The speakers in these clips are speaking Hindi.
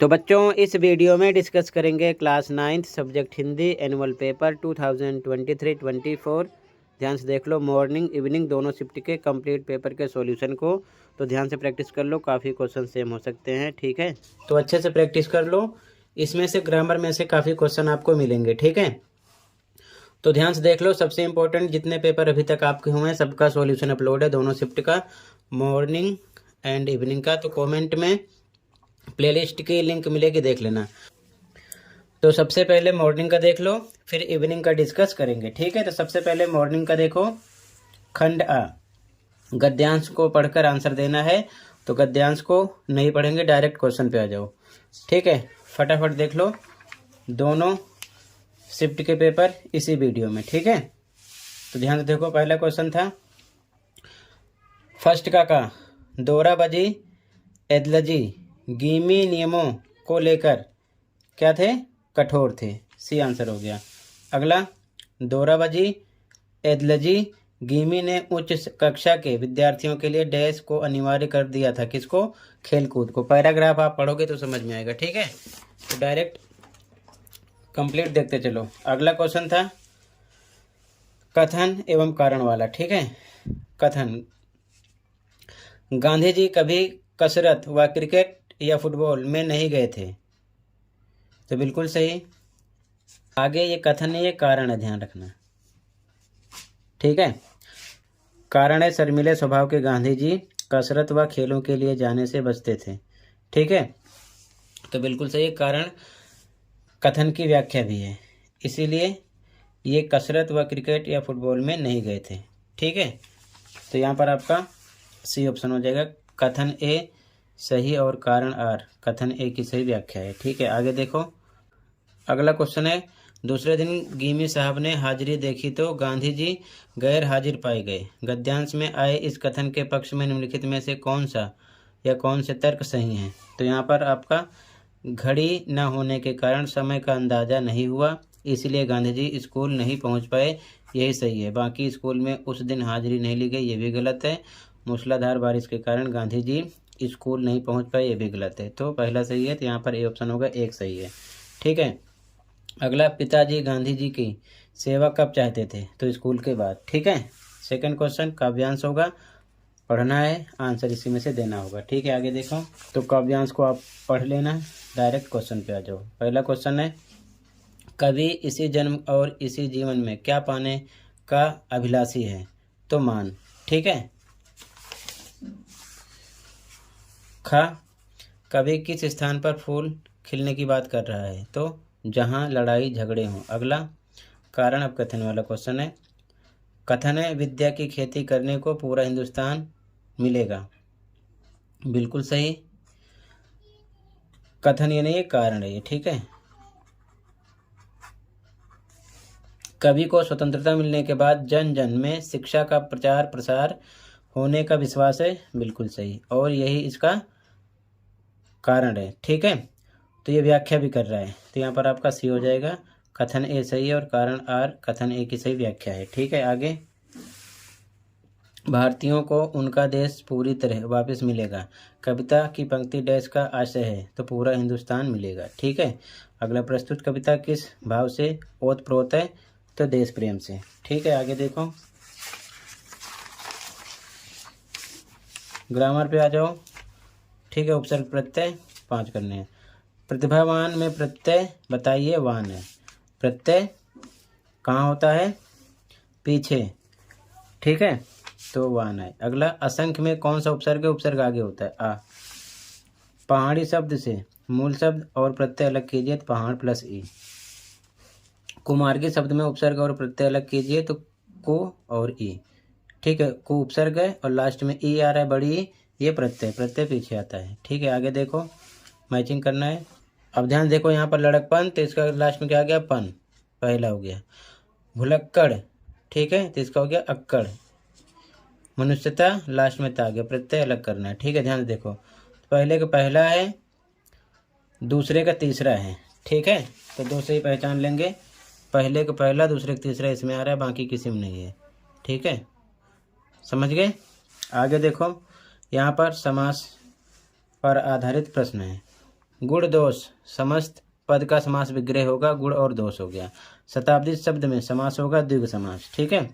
तो बच्चों इस वीडियो में डिस्कस करेंगे class 9th subject Hindi annual paper 2023-24। ध्यान से देख लो, मॉर्निंग इवनिंग दोनों शिफ्ट के कंप्लीट पेपर के सॉल्यूशन को। तो ध्यान से प्रैक्टिस कर लो, काफ़ी क्वेश्चन सेम हो सकते हैं। ठीक है, तो अच्छे से प्रैक्टिस कर लो। इसमें से ग्रामर में से काफ़ी क्वेश्चन आपको मिलेंगे। ठीक है, तो ध्यान से देख लो। सबसे इंपॉर्टेंट जितने पेपर अभी तक आपके हुए हैं सबका सॉल्यूशन अपलोड है, दोनों शिफ्ट का, मॉर्निंग एंड इवनिंग का। तो कमेंट में प्लेलिस्ट की लिंक मिलेगी, देख लेना। तो सबसे पहले मॉर्निंग का देख लो, फिर इवनिंग का डिस्कस करेंगे। ठीक है, तो सबसे पहले मॉर्निंग का देखो। खंड आ, गद्यांश को पढ़कर आंसर देना है। तो गद्यांश को नहीं पढ़ेंगे, डायरेक्ट क्वेश्चन पे आ जाओ। ठीक है, फटाफट देख लो दोनों शिफ्ट के पेपर इसी वीडियो में। ठीक है, तो ध्यान से देखो। पहला क्वेश्चन था फर्स्ट का दोरा बजी एदलजी गीमी नियमों को लेकर क्या थे? कठोर थे। सी आंसर हो गया। अगला, दोराबजी एदलजी गीमी ने उच्च कक्षा के विद्यार्थियों के लिए डैश को अनिवार्य कर दिया था। किसको? खेलकूद को। पैराग्राफ आप पढ़ोगे तो समझ में आएगा। ठीक है, तो डायरेक्ट कंप्लीट देखते चलो। अगला क्वेश्चन था कथन एवं कारण वाला। ठीक है, कथन, गांधी जी कभी कसरत व क्रिकेट या फुटबॉल में नहीं गए थे। तो बिल्कुल सही। आगे ये कथन है, ये कारण है, ध्यान रखना। ठीक है, कारण है शर्मीले स्वभाव के गांधी जी कसरत व खेलों के लिए जाने से बचते थे। ठीक है, तो बिल्कुल सही। कारण कथन की व्याख्या भी है, इसीलिए ये कसरत व क्रिकेट या फुटबॉल में नहीं गए थे। ठीक है, तो यहाँ पर आपका सी ऑप्शन हो जाएगा। कथन ए सही और कारण आर, कथन ए की सही व्याख्या है। ठीक है, आगे देखो। अगला क्वेश्चन है दूसरे दिन गीमी साहब ने हाजिरी देखी तो गांधी जी गैर हाजिर पाए गए। गद्यांश में आए इस कथन के पक्ष में निम्नलिखित में से कौन सा या कौन से तर्क सही हैं? तो यहाँ पर आपका घड़ी न होने के कारण समय का अंदाजा नहीं हुआ, इसलिए गांधी जी स्कूल नहीं पहुँच पाए, यही सही है। बाकी स्कूल में उस दिन हाजिरी नहीं ली गई, ये भी गलत है। मूसलाधार बारिश के कारण गांधी जी स्कूल नहीं पहुँच पाए, ये भी गलत है। तो पहला सही है, तो यहाँ पर ए ऑप्शन होगा, एक सही है। ठीक है, अगला, पिताजी गांधी जी की सेवा कब चाहते थे? तो स्कूल के बाद। ठीक है, सेकंड क्वेश्चन काव्यांश होगा, पढ़ना है, आंसर इसी में से देना होगा। ठीक है, आगे देखो। तो काव्यांश को आप पढ़ लेना, डायरेक्ट क्वेश्चन पे आ जाओ। पहला क्वेश्चन है कवि इसी जन्म और इसी जीवन में क्या पाने का अभिलाषी है? तो मान। ठीक है, खा, कवि किस स्थान पर फूल खिलने की बात कर रहा है? तो जहाँ लड़ाई झगड़े हों। अगला, कारण अब कथन वाला क्वेश्चन है। कथन है विद्या की खेती करने को पूरा हिंदुस्तान मिलेगा। बिल्कुल सही। कथन ये नहीं है, कारण है ये। ठीक है, कवि को स्वतंत्रता मिलने के बाद जन जन में शिक्षा का प्रचार प्रसार होने का विश्वास है। बिल्कुल सही, और यही इसका कारण है। ठीक है, तो ये व्याख्या भी कर रहा है, तो यहाँ पर आपका सी हो जाएगा। कथन ए सही है और कारण आर कथन ए की सही व्याख्या है। ठीक है, आगे, भारतीयों को उनका देश पूरी तरह वापस मिलेगा। कविता की पंक्ति डैश का आशय है? तो पूरा हिंदुस्तान मिलेगा। ठीक है, अगला, प्रस्तुत कविता किस भाव से ओतप्रोत है? तो देश प्रेम से। ठीक है, आगे देखो, ग्रामर पे आ जाओ। ठीक है, उपसर्ग प्रत्यय 5 करने हैं। प्रतिभावान में प्रत्यय बताइए, वान है। प्रत्यय कहाँ होता है? पीछे। ठीक है, तो वान है। अगला, असंख्य में कौन सा उपसर्ग है? उपसर्ग आगे होता है, आ। पहाड़ी शब्द से मूल शब्द और प्रत्यय अलग कीजिए, तो पहाड़ प्लस ई। कुमार्गी शब्द में उपसर्ग और प्रत्यय अलग कीजिए, तो को और ई। ठीक है, को उपसर्ग है और लास्ट में ई आ रहा है, बड़ी ई, ये प्रत्यय, प्रत्यय पीछे आता है। ठीक है, आगे देखो, मैचिंग करना है। अब ध्यान देखो, यहाँ पर लड़कपन, तो इसका लास्ट में क्या आ गया? पन, पहला हो गया। भुलक्कड़, ठीक है, तो इसका हो गया अक्कड़। मनुष्यता, लास्ट में था गया, प्रत्यय अलग करना है। ठीक है, ध्यान से देखो, पहले का पहला है, दूसरे का तीसरा है। ठीक है, तो दो से ही पहचान लेंगे, पहले का पहला, दूसरे का तीसरा इसमें आ रहा है, बाकी किसी में नहीं है। ठीक है, समझ गए? आगे देखो, यहाँ पर समास पर आधारित प्रश्न है। गुण दोष समस्त पद का समास विग्रह होगा, गुण और दोष हो गया। शताब्दी शब्द में समास होगा द्विगु समास। ठीक है,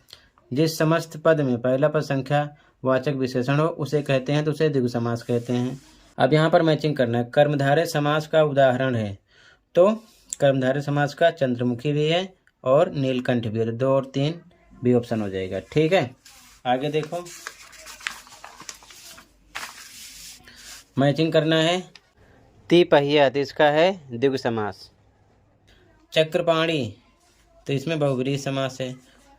जिस समस्त पद में पहला पद संख्या वाचक विशेषण हो उसे कहते हैं तो उसे द्विगु समास कहते हैं। अब यहाँ पर मैचिंग करना है। कर्मधारय समास का उदाहरण है तो कर्मधारय समास का चंद्रमुखी भी है और नीलकंठ भी है, 2 और 3 भी ऑप्शन हो जाएगा। ठीक है, आगे देखो मैचिंग करना है। तिपहिया तो इसका है द्विगु समास। चक्रपाणी तो इसमें बहुब्रीहि समास है,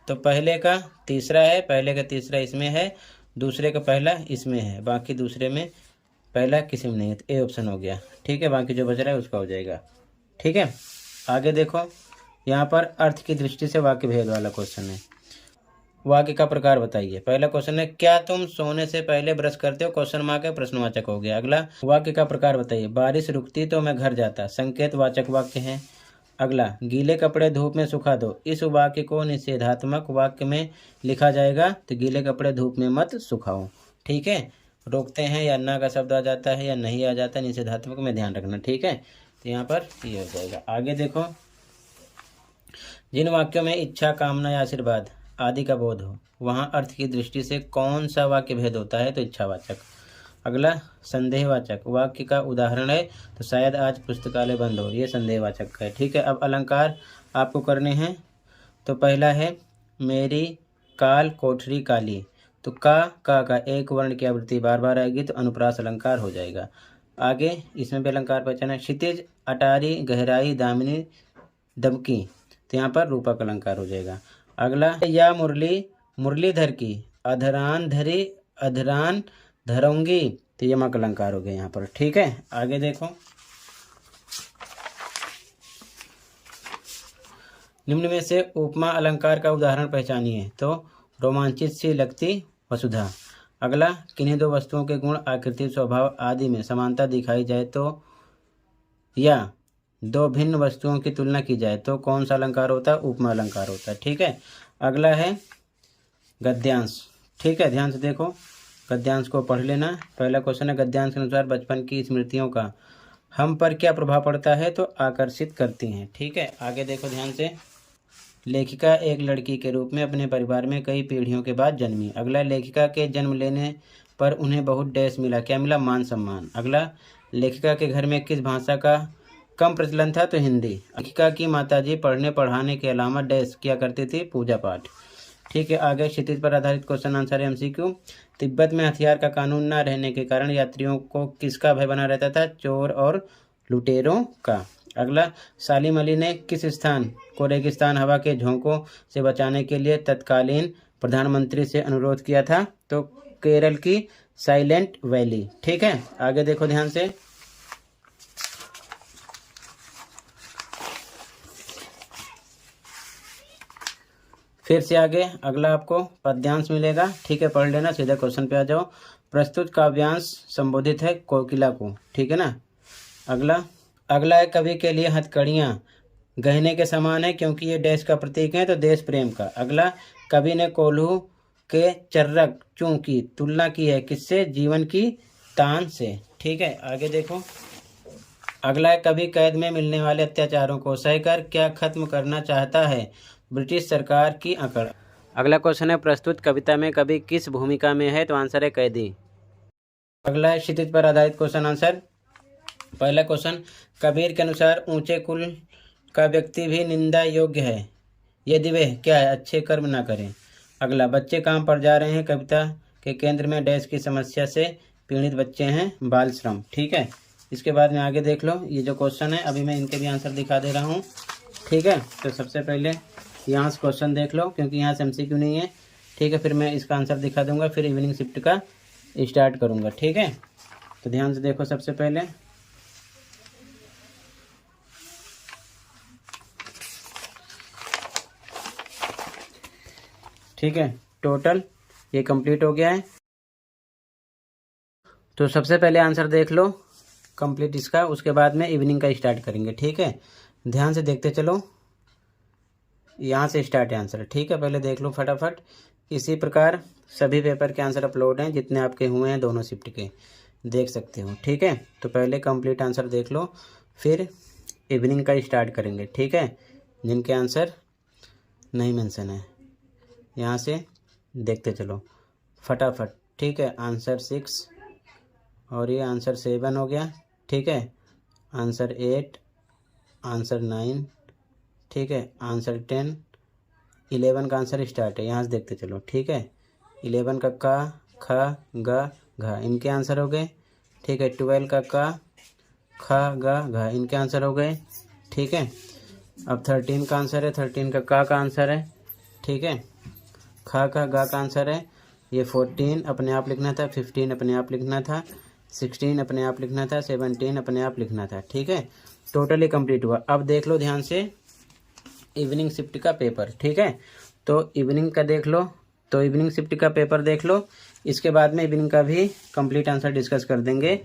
तो पहले का तीसरा है, पहले का तीसरा इसमें है, दूसरे का पहला इसमें है, बाकी दूसरे में पहला किसी में नहीं है, तो ए ऑप्शन हो गया। ठीक है, बाकी जो बच रहा है उसका हो जाएगा। ठीक है, आगे देखो यहाँ पर अर्थ की दृष्टि से वाक्य भेद वाला क्वेश्चन है। वाक्य का प्रकार बताइए। पहला क्वेश्चन है क्या तुम सोने से पहले ब्रश करते हो, क्वेश्चन मार्क है, प्रश्नवाचक हो गया। अगला वाक्य का प्रकार बताइए। बारिश रुकती तो मैं घर जाता, संकेत वाचक वाक्य है। अगला गीले कपड़े धूप में सुखा दो, इस वाक्य को निषेधात्मक वाक्य में लिखा जाएगा, तो गीले कपड़े धूप में मत सुखाओ। ठीक है, रोकते हैं या ना का शब्द आ जाता है या नहीं आ जाता है, निषेधात्मक में ध्यान रखना। ठीक है, तो यहाँ पर ये हो जाएगा। आगे देखो, जिन वाक्यों में इच्छा, कामना या आशीर्वाद आदि का बोध हो वहाँ अर्थ की दृष्टि से कौन सा वाक्य भेद होता है, तो इच्छावाचक। अगला संदेहवाचक वाक्य का उदाहरण है तो शायद आज पुस्तकालय बंद हो, ये संदेहवाचक है। ठीक है, अब अलंकार आपको करने हैं। तो पहला है मेरी काल कोठरी काली, तो का एक वर्ण की आवृत्ति बार बार आएगी तो अनुप्रास अलंकार हो जाएगा। आगे इसमें भी अलंकार पहचाना। क्षितिज, अटारी, गहराई, दामिनी, दबकी, तो यहाँ पर रूपक अलंकार हो जाएगा। अगला या मुरली मुरलीधर की, अधरान धरी अधरान धरोंगी, तो ये मक अलंकार हो गया यहाँ पर। ठीक है, आगे देखो निम्न में से उपमा अलंकार का उदाहरण पहचानिए। तो रोमांचित सी लगती वसुधा। अगला किन्हीं दो वस्तुओं के गुण, आकृति, स्वभाव आदि में समानता दिखाई जाए तो, या दो भिन्न वस्तुओं की तुलना की जाए तो कौन सा अलंकार होता है, उपमा अलंकार होता है। ठीक है, अगला है गद्यांश। ठीक है, ध्यान से देखो, गद्यांश को पढ़ लेना। पहला क्वेश्चन है गद्यांश के अनुसार बचपन की स्मृतियों का हम पर क्या प्रभाव पड़ता है, तो आकर्षित करती हैं। ठीक है, आगे देखो ध्यान से। लेखिका एक लड़की के रूप में अपने परिवार में कई पीढ़ियों के बाद जन्मी। अगला लेखिका के जन्म लेने पर उन्हें बहुत डैश मिला, क्या मिला, मान सम्मान। अगला लेखिका के घर में किस भाषा का कम प्रचलन था, तो हिंदी। लेखिका की माताजी पढ़ने पढ़ाने के अलावा डैश किया करती थी, पूजा पाठ। ठीक है, आगे क्षितिज पर आधारित क्वेश्चन आंसर एमसीक्यू। तिब्बत में हथियार का कानून न रहने के कारण यात्रियों को किसका भय बना रहता था, चोर और लुटेरों का। अगला सालिम अली ने किस स्थान को रेगिस्तान हवा के झोंकों से बचाने के लिए तत्कालीन प्रधानमंत्री से अनुरोध किया था, तो केरल की साइलेंट वैली। ठीक है, आगे देखो ध्यान से। फिर से आगे अगला आपको पद्यांश मिलेगा। ठीक है, पढ़ लेना, सीधा क्वेश्चन पे आ जाओ। प्रस्तुत काव्यांश संबोधित है कोकिला को। ठीक है ना। अगला है कवि के लिए हथकड़ियाँ गहने के समान है क्योंकि ये देश का प्रतीक है, तो देश प्रेम का। अगला कवि ने कोल्हू के चर्रक चूं की तुलना की है किससे, जीवन की तान से। ठीक है, आगे देखो। अगला है कवि कैद में मिलने वाले अत्याचारों को सहकर क्या खत्म करना चाहता है, ब्रिटिश सरकार की अकड़। अगला क्वेश्चन है प्रस्तुत कविता में कवि किस भूमिका में है, तो आंसर है कैदी। अगला है क्षितिज पर आधारित क्वेश्चन आंसर। पहला क्वेश्चन कबीर के अनुसार ऊंचे कुल का व्यक्ति भी निंदा योग्य है यदि वह क्या है, अच्छे कर्म ना करें। अगला बच्चे काम पर जा रहे हैं, कविता के केंद्र में डैश की समस्या से पीड़ित बच्चे हैं, बाल श्रम। ठीक है, इसके बाद में आगे देख लो। ये जो क्वेश्चन है अभी मैं इनके भी आंसर दिखा दे रहा हूँ। ठीक है, तो सबसे पहले यहाँ से क्वेश्चन देख लो क्योंकि यहाँ से एमसीक्यू नहीं है। ठीक है, फिर मैं इसका आंसर दिखा दूंगा, फिर इवनिंग शिफ्ट का स्टार्ट करूँगा। ठीक है, तो ध्यान से देखो। सबसे पहले ठीक है, टोटल ये कंप्लीट हो गया है। तो सबसे पहले आंसर देख लो कंप्लीट इसका, उसके बाद में इवनिंग का स्टार्ट करेंगे। ठीक है, ध्यान से देखते चलो। यहाँ से स्टार्ट है आंसर। ठीक है, पहले देख लो फटाफट। इसी प्रकार सभी पेपर के आंसर अपलोड हैं जितने आपके हुए हैं दोनों शिफ्ट के। देख सकते हो। ठीक है, तो पहले कंप्लीट आंसर देख लो, फिर इवनिंग का स्टार्ट करेंगे। ठीक है, जिनके आंसर नहीं मेंशन है यहाँ से देखते चलो फटाफट। ठीक है, आंसर 6 और ये आंसर 7 हो गया। ठीक है, आंसर 8, आंसर 9, ठीक है, आंसर 10, 11 का आंसर स्टार्ट है, यहाँ से देखते चलो। ठीक है, 11 का ख ग घ इनके आंसर हो गए। ठीक है, 12 का ख ग घ इनके आंसर हो गए। ठीक है, अब 13 का आंसर है, 13 का आंसर है। ठीक है, ख ग का आंसर है। ये 14 अपने आप लिखना था, 15 अपने आप लिखना था, 16 अपने आप लिखना था, 17 अपने आप लिखना था। ठीक है, टोटली कंप्लीट हुआ। अब देख लो ध्यान से इवनिंग शिफ्ट का पेपर। ठीक है, तो इवनिंग का देख लो, तो इवनिंग शिफ्ट का पेपर देख लो, इसके बाद में इवनिंग का भी कंप्लीट आंसर डिस्कस कर देंगे।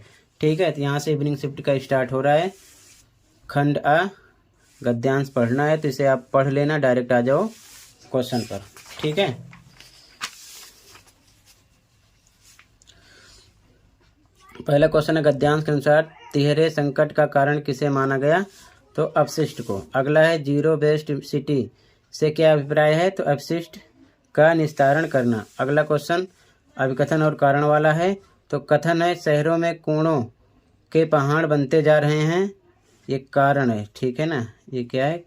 ठीक है, तो यहाँ से इवनिंग शिफ्ट का स्टार्ट हो रहा है। खंड आ गद्यांश पढ़ना है तो इसे आप पढ़ लेना, डायरेक्ट आ जाओ क्वेश्चन पर। ठीक है, पहला क्वेश्चन है गद्यांश के अनुसार तिहरे संकट का कारण किसे माना गया? तो अपशिष्ट को। अगला है जीरो वेस्ट सिटी से क्या अभिप्राय है? तो अपशिष्ट का निस्तारण करना। अगला क्वेश्चन अभिकथन और कारण वाला है। तो कथन है शहरों में कूड़ों के पहाड़ बनते जा रहे हैं, ये कारण है। ठीक है ना, ये क्या है?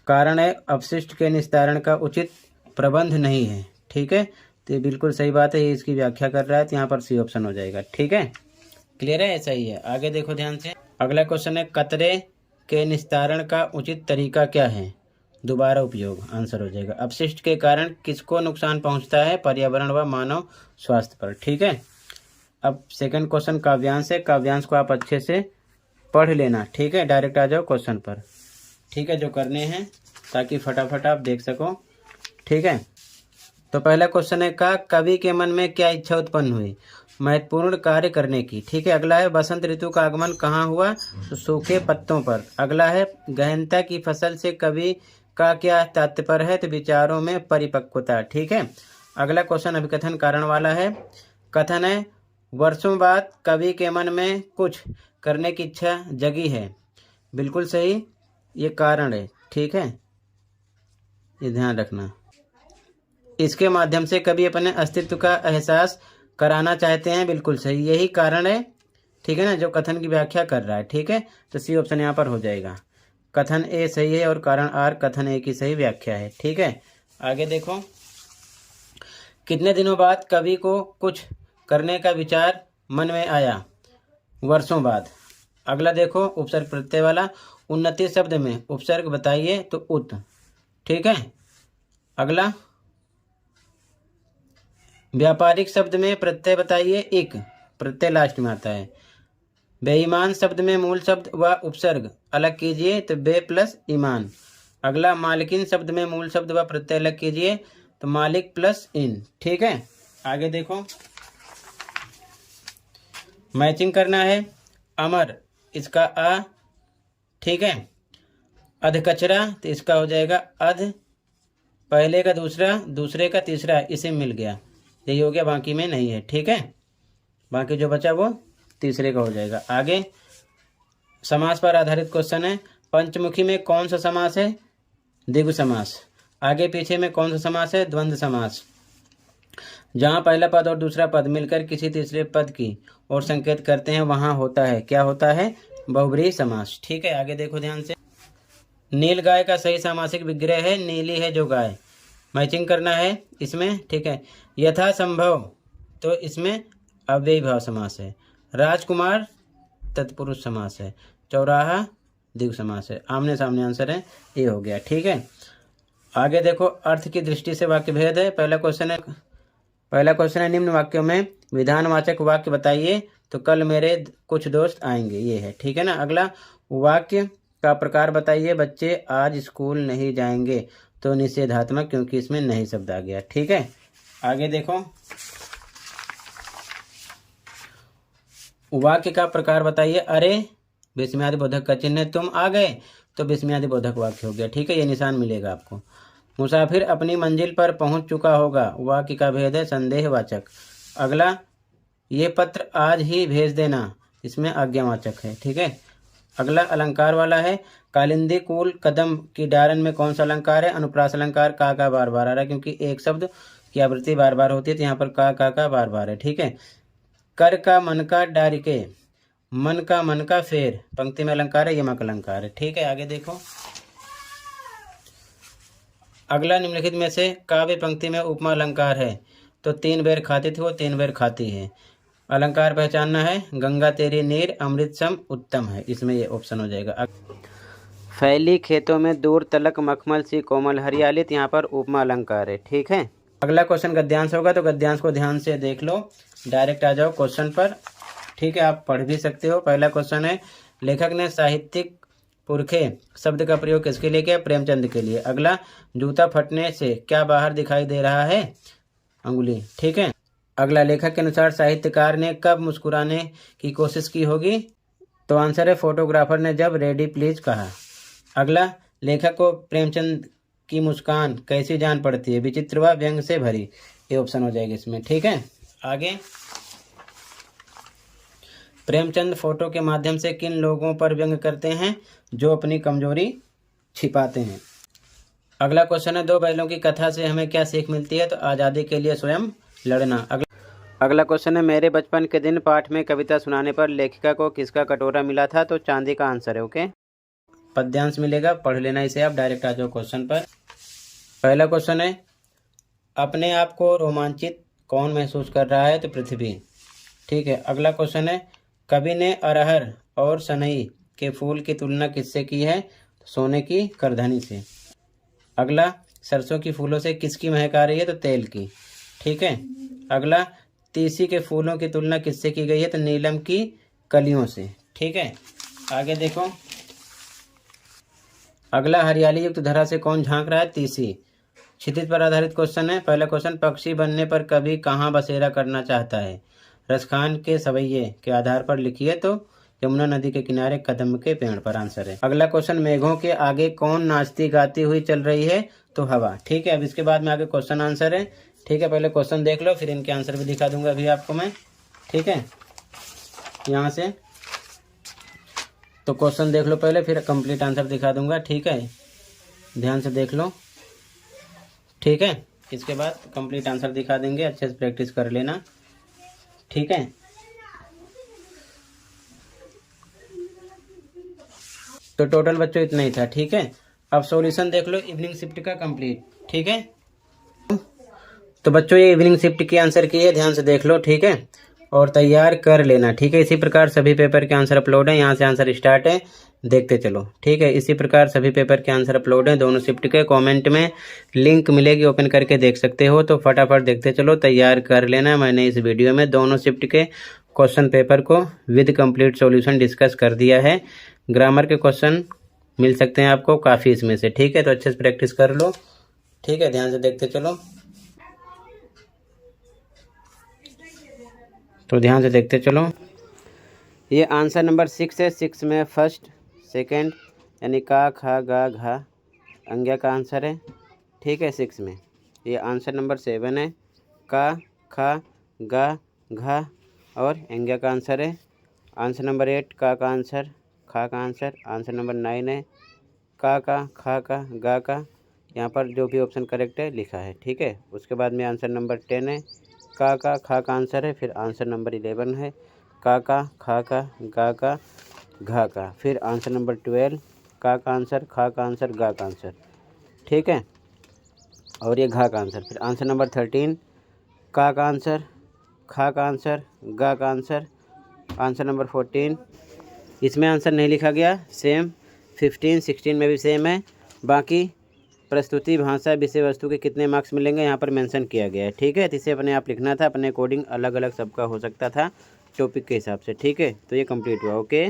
कारण है अपशिष्ट के निस्तारण का उचित प्रबंध नहीं है। ठीक है, तो ये बिल्कुल सही बात है, ये इसकी व्याख्या कर रहा है, तो यहाँ पर सी ऑप्शन हो जाएगा। ठीक है, क्लियर है? ऐसा ही है। आगे देखो ध्यान से, अगला क्वेश्चन है कचरे के निस्तारण का उचित तरीका क्या है? दोबारा उपयोग आंसर हो जाएगा। अपशिष्ट के कारण किसको नुकसान पहुंचता है? पर्यावरण व मानव स्वास्थ्य पर। ठीक है, अब सेकंड क्वेश्चन काव्यांश है, काव्यांश को आप अच्छे से पढ़ लेना। ठीक है, डायरेक्ट आ जाओ क्वेश्चन पर। ठीक है, जो करने हैं ताकि फटाफट आप देख सको। ठीक है, तो पहला क्वेश्चन है का कवि के मन में क्या इच्छा उत्पन्न हुई? महत्वपूर्ण कार्य करने की। ठीक है, अगला है बसंत ऋतु का आगमन कहाँ हुआ? तो सूखे पत्तों पर। अगला है गहनता की फसल से कवि का क्या तात्पर्य है? तो विचारों में परिपक्वता। ठीक है, अगला क्वेश्चन अभिकथन कारण वाला है। कथन है वर्षों बाद कवि के मन में कुछ करने की इच्छा जगी है, बिल्कुल सही, ये कारण है। ठीक है, ये ध्यान रखना। इसके माध्यम से कवि अपने अस्तित्व का एहसास कराना चाहते हैं, बिल्कुल सही, यही कारण है। ठीक है ना, जो कथन की व्याख्या कर रहा है। ठीक है, तो सी ऑप्शन यहाँ पर हो जाएगा। कथन ए सही है और कारण आर कथन ए की सही व्याख्या है। ठीक है, आगे देखो, कितने दिनों बाद कवि को कुछ करने का विचार मन में आया? वर्षों बाद। अगला देखो उपसर्ग प्रत्यय वाला, उन्नति शब्द में उपसर्ग बताइए, तो उत। ठीक है, अगला व्यापारिक शब्द में प्रत्यय बताइए, एक, प्रत्यय लास्ट में आता है। बेईमान शब्द में मूल शब्द व उपसर्ग अलग कीजिए, तो बे प्लस ईमान। अगला मालिकिन शब्द में मूल शब्द व प्रत्यय अलग कीजिए, तो मालिक प्लस इन। ठीक है, आगे देखो, मैचिंग करना है। अमर, इसका अ। ठीक है, अध कचरा, तो इसका हो जाएगा अध, पहले का दूसरा, दूसरे का तीसरा, इसे मिल गया, यही हो गया, बाकी में नहीं है। ठीक है, बाकी जो बचा वो तीसरे का हो जाएगा। आगे समास पर आधारित क्वेश्चन है। पंचमुखी में कौन सा समास है? द्विगु समास। आगे पीछे में कौन सा समास है? द्वंद्व समास। जहाँ पहला पद और दूसरा पद मिलकर किसी तीसरे पद की और संकेत करते हैं, वहाँ होता है, क्या होता है? बहुब्रीहि समास। ठीक है, आगे देखो ध्यान से, नील गाय का सही सामासिक विग्रह है, नीली है जो गाय। मैचिंग करना है इसमें। ठीक है, यथा संभव, तो इसमें अव्ययी भाव समास है। राजकुमार तत्पुरुष समास है। चौराहा द्विगु समास है। आमने सामने आंसर है, ये हो गया। ठीक है, आगे देखो, अर्थ की दृष्टि से वाक्य भेद है। पहला क्वेश्चन है निम्न वाक्यों में विधानवाचक वाक्य बताइए, तो कल मेरे कुछ दोस्त आएंगे, ये है। ठीक है ना, अगला वाक्य का प्रकार बताइए, बच्चे आज स्कूल नहीं जाएंगे, तो निषेधात्मक, क्योंकि इसमें नहीं शब्द आ गया। ठीक है, आगे देखो, वाक्य का प्रकार बताइए, अरे विस्मयादि बोधक का चिन्ह है, तुम आ गए, तो विस्मयादि बोधक वाक्य हो गया। ठीक है, ये निशान मिलेगा आपको। मुसाफिर अपनी मंजिल पर पहुंच चुका होगा, वाक्य का भेद है संदेहवाचक। अगला ये पत्र आज ही भेज देना, इसमें आज्ञावाचक है। ठीक है। अगला अलंकार वाला है। कालिंदी कुल कदम की डारन में कौन सा अलंकार है? अनुप्रास अलंकार। का बार बार आ रहा है क्योंकि एक शब्द की आवृत्ति बार बार होती है, तो यहाँ पर का बार बार है। ठीक है। कर का मन का डारिके, मन का फेर, पंक्ति में अलंकार है, यमक अलंकार है। ठीक है। आगे देखो। अगला निम्नलिखित में से काव्य पंक्ति में उपमा अलंकार है। तो 3 बेर खाती थी, वो 3 बेर खाती है। अलंकार पहचानना है। गंगा तेरी नीर अमृत सम उत्तम है, इसमें ये ऑप्शन हो जाएगा। फैली खेतों में दूर तलक मखमल सी कोमल हरियाली, यहाँ पर उपमा अलंकार है। ठीक है। अगला क्वेश्चन गद्यांश होगा, तो गद्यांश को ध्यान से देख लो, डायरेक्ट आ जाओ क्वेश्चन पर। ठीक है। आप पढ़ भी सकते हो। पहला क्वेश्चन है, लेखक ने साहित्यिक पुरखे शब्द का प्रयोग किसके लिए किया? प्रेमचंद के लिए। अगला, जूता फटने से क्या बाहर दिखाई दे रहा है? अंगुली। ठीक है। अगला, लेखक के अनुसार साहित्यकार ने कब मुस्कुराने की कोशिश की होगी? तो आंसर है फोटोग्राफर ने जब रेडी प्लीज कहा। अगला, लेखक को प्रेमचंद की मुस्कान कैसी जान पड़ती है? विचित्र व व्यंग से भरी, ये ऑप्शन हो जाएगा इसमें। ठीक है। आगे, प्रेमचंद फोटो के माध्यम से किन लोगों पर व्यंग करते हैं? जो अपनी कमजोरी छिपाते हैं। अगला क्वेश्चन है, 2 बैलों की कथा से हमें क्या सीख मिलती है? तो आज़ादी के लिए स्वयं लड़ना। अगला क्वेश्चन है, मेरे बचपन के दिन पाठ में कविता सुनाने पर लेखिका को किसका कटोरा मिला था? तो चांदी का आंसर है। ओके, पद्यांश मिलेगा, पढ़ लेना इसे आप। डायरेक्ट आ जाओ क्वेश्चन पर। पहला क्वेश्चन है, अपने आप को रोमांचित कौन महसूस कर रहा है? तो पृथ्वी। ठीक है। अगला क्वेश्चन है, कवि ने अरहर और सनई के फूल की तुलना किससे की है? सोने की करधनी से। अगला, सरसों की फूलों से किसकी महक आ रही है? तो तेल की। ठीक है। अगला, तीसी के फूलों की तुलना किससे की गई है? तो नीलम की कलियों से। ठीक है। आगे देखो। अगला, हरियाली युक्त धरा से कौन झांक रहा है? तीसी। क्षितिज पर आधारित क्वेश्चन है। पहला क्वेश्चन, पक्षी बनने पर कवि कहाँ बसेरा करना चाहता है? रसखान के सवैये के आधार पर लिखिए। तो यमुना नदी के किनारे कदम के पेड़ पर आंसर है। अगला क्वेश्चन, मेघों के आगे कौन नाचती गाती हुई चल रही है? तो हवा। ठीक है। अब इसके बाद में आगे क्वेश्चन आंसर है। ठीक है। पहले क्वेश्चन देख लो, फिर इनके आंसर भी दिखा दूंगा अभी आपको मैं। ठीक है। यहाँ से तो क्वेश्चन देख लो पहले, फिर कंप्लीट आंसर दिखा दूंगा। ठीक है। ध्यान से देख लो। ठीक है। इसके बाद कंप्लीट आंसर दिखा देंगे, अच्छे से प्रैक्टिस कर लेना। ठीक है। तो टोटल बच्चों इतना ही था। ठीक है। अब सॉल्यूशन देख लो इवनिंग शिफ्ट का कंप्लीट। ठीक है। तो बच्चों ये इवनिंग शिफ्ट की आंसर की है, ध्यान से देख लो। ठीक है। और तैयार कर लेना। ठीक है। इसी प्रकार सभी पेपर के आंसर अपलोड हैं, यहाँ से आंसर स्टार्ट है, देखते चलो। ठीक है। इसी प्रकार सभी पेपर के आंसर अपलोड हैं, दोनों शिफ्ट के। कमेंट में लिंक मिलेगी, ओपन करके देख सकते हो। तो फटाफट देखते चलो, तैयार कर लेना। मैंने इस वीडियो में दोनों शिफ्ट के क्वेश्चन पेपर को विद कंप्लीट सॉल्यूशन डिस्कस कर दिया है। ग्रामर के क्वेश्चन मिल सकते हैं आपको काफ़ी इसमें से। ठीक है। तो अच्छे से प्रैक्टिस कर लो। ठीक है। ध्यान से देखते चलो। तो ध्यान से देखते चलो। ये आंसर नंबर 6 है। 6 में फर्स्ट सेकंड यानी का खा गा घा अंग्या का आंसर है। ठीक है। 6 में ये आंसर नंबर 7 है। का खा गा घा और अंग्या का आंसर है। आंसर नंबर 8 का आंसर, खा का आंसर। आंसर नंबर 9 है का खा का गा का, यहाँ पर जो भी ऑप्शन करेक्ट है लिखा है। ठीक है। उसके बाद में आंसर नंबर 10 है का खा का आंसर है। फिर आंसर नंबर 11 है का खा का गा का घा का। फिर आंसर नंबर 12 का आंसर, खा का आंसर, गा का आंसर। ठीक है। और ये घा का आंसर। फिर आंसर नंबर 13 का आंसर, खा का आंसर, गा का आंसर। आंसर नंबर 14 इसमें आंसर नहीं लिखा गया, सेम। 15 16 में भी सेम है। बाकी प्रस्तुति, भाषा, विषय वस्तु के कितने मार्क्स मिलेंगे यहाँ पर मेंशन किया गया है। ठीक है। तो इसे अपने आप लिखना था, अपने अकॉर्डिंग अलग अलग सबका हो सकता था टॉपिक के हिसाब से। ठीक है। तो ये कंप्लीट हुआ। ओके।